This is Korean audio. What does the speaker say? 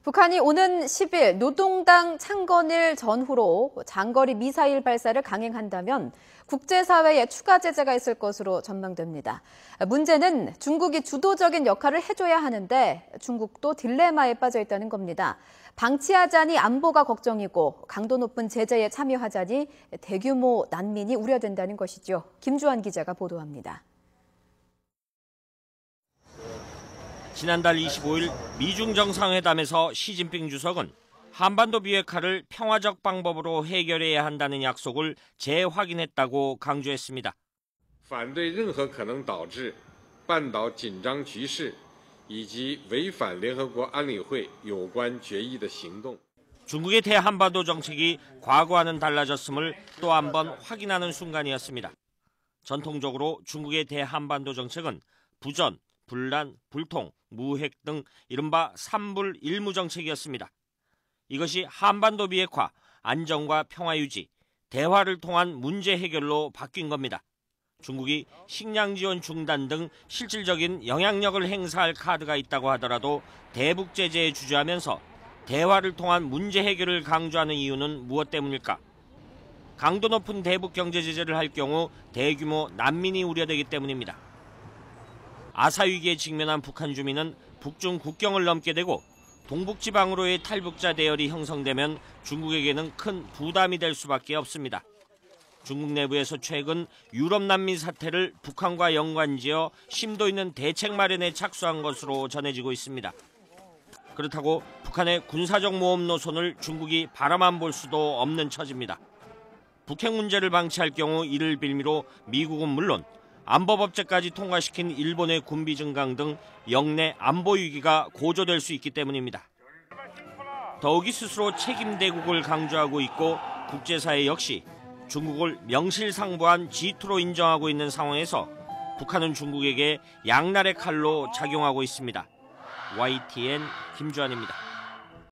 북한이 오는 10일 노동당 창건일 전후로 장거리 미사일 발사를 강행한다면 국제사회에 추가 제재가 있을 것으로 전망됩니다. 문제는 중국이 주도적인 역할을 해줘야 하는데 중국도 딜레마에 빠져 있다는 겁니다. 방치하자니 안보가 걱정이고 강도 높은 제재에 참여하자니 대규모 난민이 우려된다는 것이죠. 김주환 기자가 보도합니다. 지난달 25일 미중 정상회담에서 시진핑 주석은 한반도 비핵화를 평화적 방법으로 해결해야 한다는 약속을 재확인했다고 강조했습니다. 反对任何可能导致半岛紧张局势以及违反联合国安理会有关决议的行动. 중국의 대한반도 정책이 과거와는 달라졌음을 또 한 번 확인하는 순간이었습니다. 전통적으로 중국의 대한반도 정책은 부전, 분란, 불통, 무핵 등 이른바 삼불 일무 정책이었습니다. 이것이 한반도 비핵화, 안정과 평화 유지, 대화를 통한 문제 해결로 바뀐 겁니다. 중국이 식량 지원 중단 등 실질적인 영향력을 행사할 카드가 있다고 하더라도 대북 제재에 주저하면서 대화를 통한 문제 해결을 강조하는 이유는 무엇 때문일까? 강도 높은 대북 경제 제재를 할 경우 대규모 난민이 우려되기 때문입니다. 아사 위기에 직면한 북한 주민은 북중 국경을 넘게 되고 동북지방으로의 탈북자 대열이 형성되면 중국에게는 큰 부담이 될 수밖에 없습니다. 중국 내부에서 최근 유럽 난민 사태를 북한과 연관지어 심도 있는 대책 마련에 착수한 것으로 전해지고 있습니다. 그렇다고 북한의 군사적 모험 노선을 중국이 바라만 볼 수도 없는 처지입니다. 북핵 문제를 방치할 경우 이를 빌미로 미국은 물론 안보법제까지 통과시킨 일본의 군비 증강 등 영내 안보 위기가 고조될 수 있기 때문입니다. 더욱이 스스로 책임대국을 강조하고 있고 국제사회 역시 중국을 명실상부한 G2로 인정하고 있는 상황에서 북한은 중국에게 양날의 칼로 작용하고 있습니다. YTN 김주환입니다.